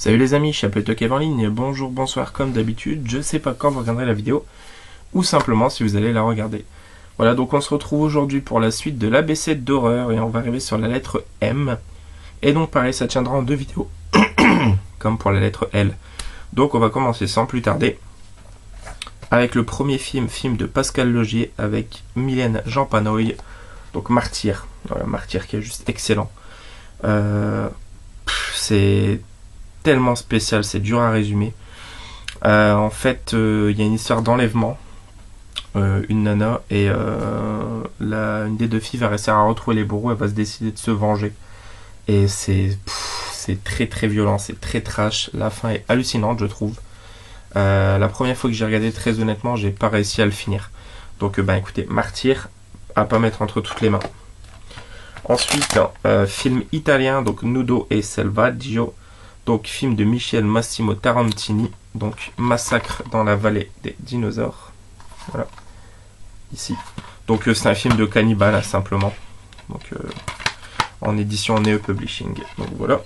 Salut les amis, Chapeltok en ligne, bonjour, bonsoir comme d'habitude, je sais pas quand vous regarderez la vidéo, ou simplement si vous allez la regarder. Voilà, donc on se retrouve aujourd'hui pour la suite de l'ABC d'horreur, et on va arriver sur la lettre M. Et donc pareil, ça tiendra en deux vidéos, comme pour la lettre L. Donc on va commencer sans plus tarder, avec le premier film de Pascal Logier, avec Mylène Jampanoy, donc Martyr. Voilà, Martyr qui est juste excellent. C'est tellement spécial, c'est dur à résumer. En fait, il y a une histoire d'enlèvement. Une nana et une des deux filles va réussir à retrouver les bourreaux. Elle va se décider de se venger. Et c'est très très violent, c'est très trash. La fin est hallucinante, je trouve. La première fois que j'ai regardé, très honnêtement, j'ai pas réussi à le finir. Donc, écoutez, Martyr, à pas mettre entre toutes les mains. Ensuite, film italien, donc Nudo e Selvaggio. Donc, film de Michel Massimo Tarantini. Donc, Massacre dans la vallée des dinosaures. Voilà. Ici. Donc, c'est un film de cannibale, hein, simplement. Donc, en édition Neo Publishing. Donc, voilà.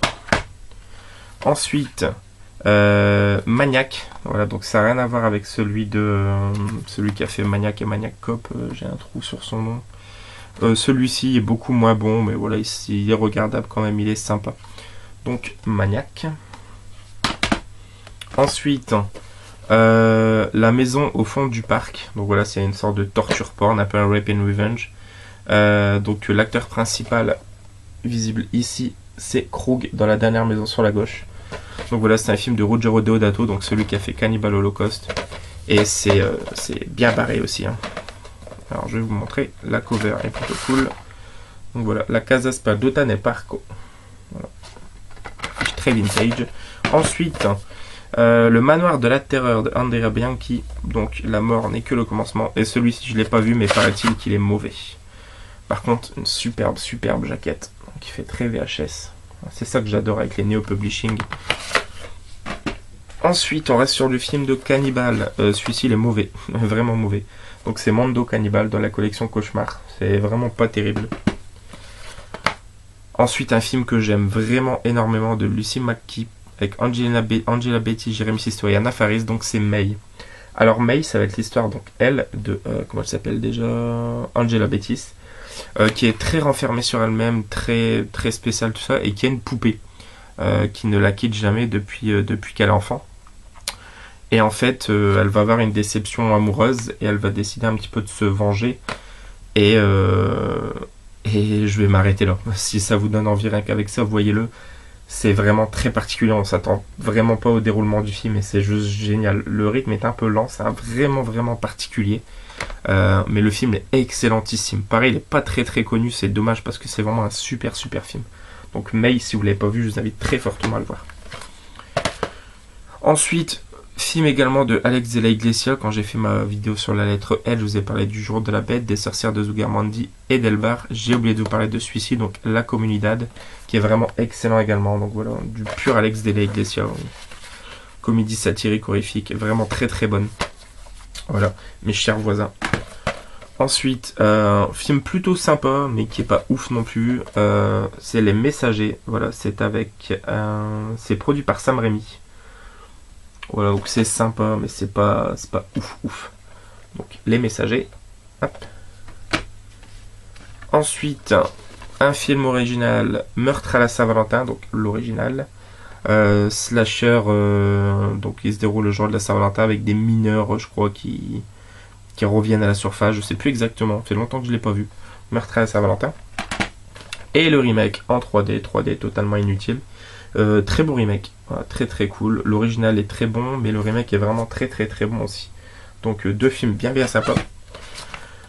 Ensuite, Maniac. Voilà, donc ça n'a rien à voir avec celui qui a fait Maniac et Maniac Cop. J'ai un trou sur son nom. Celui-ci est beaucoup moins bon, mais voilà, il est regardable quand même, il est sympa. Donc, Maniac. Ensuite, La maison au fond du parc. Donc voilà, c'est une sorte de torture porn, un peu un rape and revenge. Donc l'acteur principal, visible ici, c'est Krug dans la dernière maison sur la gauche. Donc voilà, c'est un film de Ruggero Deodato, donc celui qui a fait Cannibal Holocaust. Et c'est bien barré aussi. Hein. Alors je vais vous montrer, la cover est plutôt cool. Donc voilà, La Casa Spadota nel Parco. Voilà. Très vintage. Ensuite, Le manoir de la terreur de Andrea Bianchi. Donc la mort n'est que le commencement. Et celui-ci, je ne l'ai pas vu, mais paraît-il qu'il est mauvais. Par contre, une superbe jaquette qui fait très VHS. C'est ça que j'adore avec les Neo Publishing. Ensuite, on reste sur le film de Cannibal. Celui-ci, il est mauvais, vraiment mauvais. Donc c'est Mondo Cannibal dans la collection Cauchemar. C'est vraiment pas terrible. Ensuite, un film que j'aime vraiment énormément de Lucy McKee avec Angela Betty, Jérémy Sisto et Anna Faris. Donc c'est May. Alors May, ça va être l'histoire donc elle de comment elle s'appelle déjà, Angela Betty. Qui est très renfermée sur elle-même, très, très spéciale, tout ça, et qui a une poupée qui ne la quitte jamais depuis qu'elle est enfant. Et en fait, elle va avoir une déception amoureuse et elle va décider un petit peu de se venger. Et je vais m'arrêter là. Si ça vous donne envie rien qu'avec ça, voyez-le. C'est vraiment très particulier, on s'attend vraiment pas au déroulement du film et c'est juste génial. Le rythme est un peu lent, c'est vraiment particulier. Mais le film est excellentissime. Pareil, il n'est pas très connu, c'est dommage parce que c'est vraiment un super film. Donc May, si vous ne l'avez pas vu, je vous invite très fortement à le voir. Ensuite, film également de Alex de la Iglesia. Quand j'ai fait ma vidéo sur la lettre L, je vous ai parlé du Jour de la Bête, des sorcières de Zugarmandi et d'Elbar. J'ai oublié de vous parler de celui-ci, donc La Comunidad, qui est vraiment excellent également. Donc voilà, du pur Alex de la Iglesia. Comédie satirique horrifique, vraiment très bonne. Voilà, mes chers voisins. Ensuite, film plutôt sympa, mais qui est pas ouf non plus. C'est Les Messagers. Voilà, c'est produit par Sam Raimi. Voilà, donc c'est sympa, mais c'est pas ouf. Donc Les Messagers. Hop. Ensuite, un film original, Meurtre à la Saint-Valentin, donc l'original. Slasher, donc il se déroule le jour de la Saint-Valentin avec des mineurs, je crois, qui reviennent à la surface. Je sais plus exactement, ça fait longtemps que je l'ai pas vu. Meurtre à la Saint-Valentin. Et le remake en 3D totalement inutile. Très beau remake, voilà, très cool. L'original est très bon, mais le remake est vraiment très bon aussi. Donc deux films bien sympas.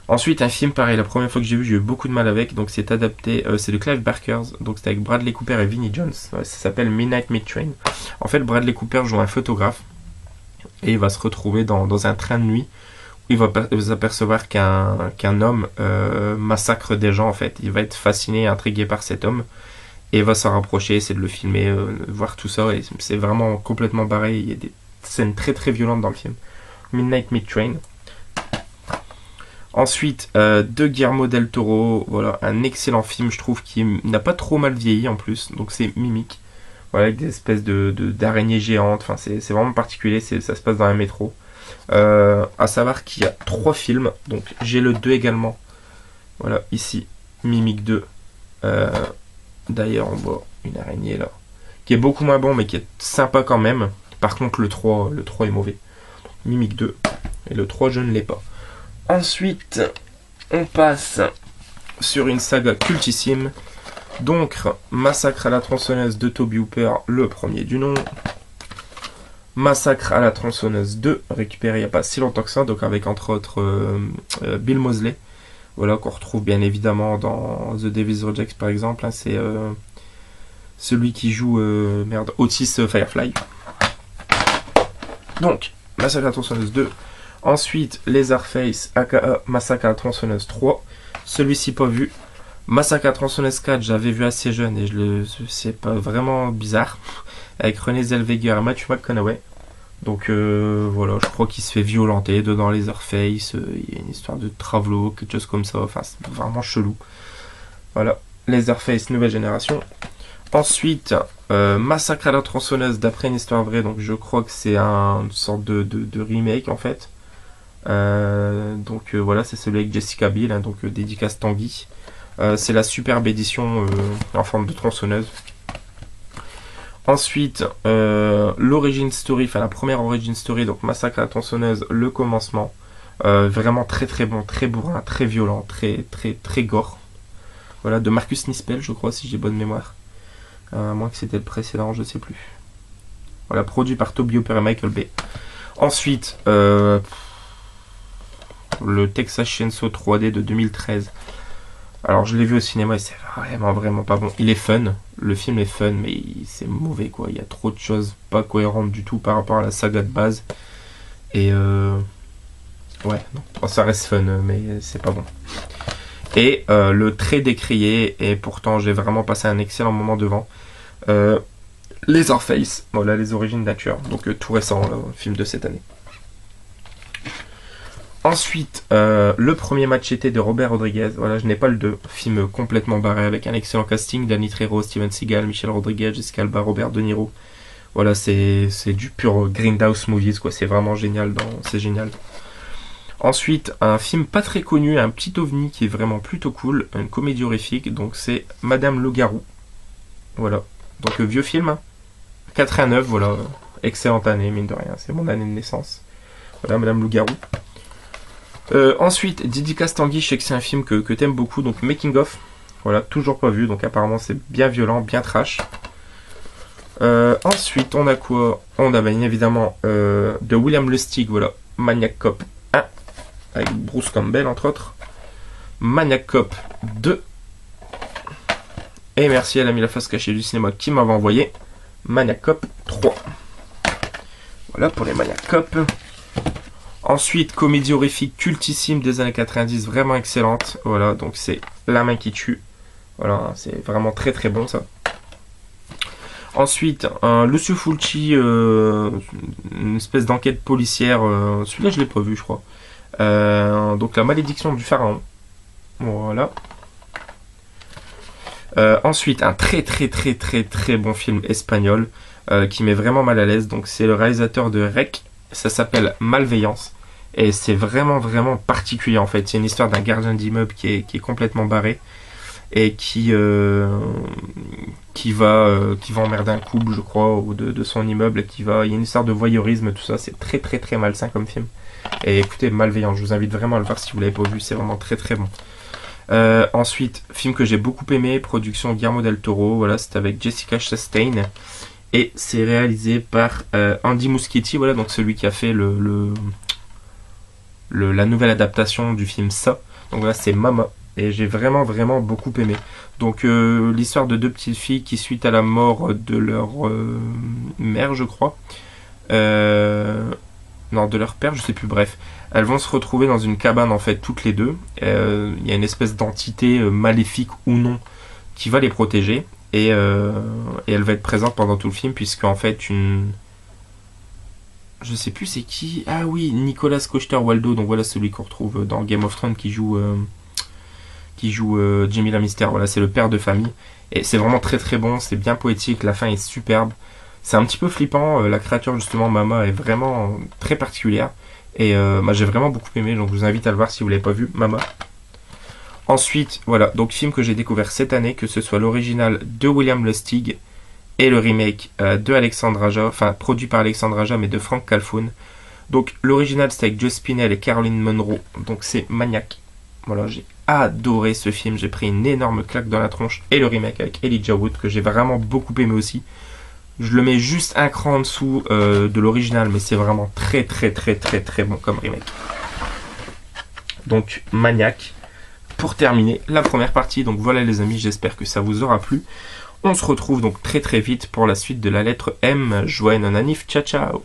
Ensuite, un film pareil, la première fois que j'ai vu, j'ai eu beaucoup de mal avec. Donc c'est adapté, c'est de Clive Barker. Donc c'est avec Bradley Cooper et Vinnie Jones. Ouais, ça s'appelle Midnight Meat Train. En fait, Bradley Cooper joue un photographe. Et il va se retrouver dans un train de nuit. Où il va s'apercevoir qu'un homme massacre des gens en fait. Il va être fasciné et intrigué par cet homme. Et va s'en rapprocher, essayer de le filmer, voir tout ça. Et c'est vraiment complètement barré. Il y a des scènes très violentes dans le film. Midnight Meat Train. Ensuite, de Guillermo del Toro, voilà, un excellent film, je trouve, qui n'a pas trop mal vieilli en plus, donc c'est Mimic. voilà, avec des espèces d'araignées géantes. Enfin, c'est vraiment particulier, ça se passe dans un métro. À savoir qu'il y a 3 films, donc j'ai le 2 également. Voilà, ici, Mimic 2. D'ailleurs, on voit une araignée là, qui est beaucoup moins bon, mais qui est sympa quand même. Par contre, le 3 est mauvais. Mimic 2. Et le 3, je ne l'ai pas. Ensuite, on passe sur une saga cultissime. Donc, Massacre à la tronçonneuse de Toby Hooper, le premier du nom. Massacre à la tronçonneuse 2, récupéré il n'y a pas si longtemps que ça, donc avec entre autres Bill Moseley. Voilà, qu'on retrouve bien évidemment dans The Devil's Rejects par exemple. Hein, c'est celui qui joue Otis Firefly. Donc, Massacre à la tronçonneuse 2. Ensuite, Leatherface, aka Massacre à la tronçonneuse 3. Celui-ci pas vu. Massacre à la tronçonneuse 4, j'avais vu assez jeune et c'est pas vraiment bizarre. Avec Renée Zellweger et Matthew McConaughey. Donc voilà, je crois qu'il se fait violenter dedans Leatherface. Il y a une histoire de travelo, quelque chose comme ça. Enfin, c'est vraiment chelou. Voilà, Leatherface, nouvelle génération. Ensuite, Massacre à la tronçonneuse d'après une histoire vraie. Donc je crois que c'est une sorte de remake en fait. Donc voilà, c'est celui avec Jessica Biel, hein, donc dédicace Tanguy. C'est la superbe édition en forme de tronçonneuse. Ensuite, l'origin story, enfin la première origin story, donc Massacre à la tronçonneuse, le commencement. Vraiment très très bon, très bourrin, très violent, très très très gore. Voilà, de Marcus Nispel, je crois, si j'ai bonne mémoire. À moins que c'était le précédent, je sais plus. Voilà, produit par Toby Hooper et Michael Bay. Ensuite, le Texas Chainsaw 3D de 2013. Alors je l'ai vu au cinéma et c'est vraiment pas bon. Il est fun, le film est fun, mais c'est mauvais quoi. Il y a trop de choses pas cohérentes du tout par rapport à la saga de base. Et ouais, non, ça reste fun, mais c'est pas bon. Et le très décrié, et pourtant j'ai vraiment passé un excellent moment devant. Leatherface, voilà les origines nature, donc tout récent, film de cette année. Ensuite, le premier Machete de Robert Rodriguez. Voilà, je n'ai pas le 2. Film complètement barré avec un excellent casting. Danny Trejo, Steven Seagal, Michel Rodriguez, Jessica Alba, Robert De Niro. Voilà, c'est du pur Grindhouse Movies, quoi. C'est vraiment génial. C'est génial. Ensuite, un film pas très connu, un petit ovni qui est vraiment plutôt cool. Une comédie horrifique. Donc, c'est Madame Loup-Garou. Voilà. Donc, vieux film. 89, voilà. Excellente année, mine de rien. C'est mon année de naissance. Voilà, Madame Loup-Garou. Ensuite, Dédicace Tanguy, je sais que c'est un film que t'aimes beaucoup, donc Making of. Voilà, toujours pas vu, donc apparemment c'est bien violent, bien trash. Ensuite, on a quoi? On a bien évidemment de William Lustig, voilà, Maniac Cop 1, avec Bruce Campbell entre autres. Maniac Cop 2. Et merci à l'ami La Face Cachée du cinéma qui m'avait envoyé Maniac Cop 3. Voilà pour les Maniac Cop. Ensuite, comédie horrifique cultissime des années 90, vraiment excellente. Voilà, donc c'est La main qui tue. Voilà, c'est vraiment très très bon ça. Ensuite, Lucio Fulci, une espèce d'enquête policière. Celui-là, je l'ai pas vu, je crois. Donc, La malédiction du pharaon. Voilà. Ensuite, un très très très très très bon film espagnol qui met vraiment mal à l'aise. Donc, c'est le réalisateur de Rec. Ça s'appelle Malveillance. Et c'est vraiment vraiment particulier en fait. C'est une histoire d'un gardien d'immeuble qui est complètement barré et qui va emmerder un couple, je crois, de son immeuble, et il y a une histoire de voyeurisme, tout ça. C'est très très très malsain comme film. Et écoutez, Malveillance, je vous invite vraiment à le voir si vous l'avez pas vu. C'est vraiment très très bon. Ensuite, film que j'ai beaucoup aimé, production Guillermo del Toro. Voilà, c'est avec Jessica Chastain. Et c'est réalisé par Andy Muschietti, voilà, donc celui qui a fait la nouvelle adaptation du film Ça. Donc voilà, c'est Mama. Et j'ai vraiment vraiment beaucoup aimé. Donc l'histoire de deux petites filles qui, suite à la mort de leur mère, je crois, non, de leur père, je sais plus, bref, elles vont se retrouver dans une cabane en fait toutes les deux. Il y a une espèce d'entité maléfique ou non qui va les protéger. Et elle va être présente pendant tout le film, puisque en fait je sais plus c'est qui. Ah oui, Nicolas Coster-Waldau, donc voilà celui qu'on retrouve dans Game of Thrones qui joue qui joue Jimmy Lannister. Voilà, c'est le père de famille. Et c'est vraiment très très bon, c'est bien poétique, la fin est superbe. C'est un petit peu flippant, la créature justement, Mama, est vraiment très particulière. Et bah, j'ai vraiment beaucoup aimé, donc je vous invite à le voir si vous ne l'avez pas vu, Mama. Ensuite, voilà, donc film que j'ai découvert cette année, que ce soit l'original de William Lustig et le remake de Alexandre Aja, enfin produit par Alexandre Aja mais de Frank Calfoun. Donc l'original c'était avec Joe Spinell et Caroline Munro, donc c'est Maniac. Voilà, j'ai adoré ce film, j'ai pris une énorme claque dans la tronche. Et le remake avec Elijah Wood que j'ai vraiment beaucoup aimé aussi. Je le mets juste un cran en dessous de l'original, mais c'est vraiment très très très très très bon comme remake. Donc Maniac. Pour terminer la première partie, donc voilà les amis, j'espère que ça vous aura plu. On se retrouve donc très très vite pour la suite de la lettre M. Joyeux Ananif, ciao ciao.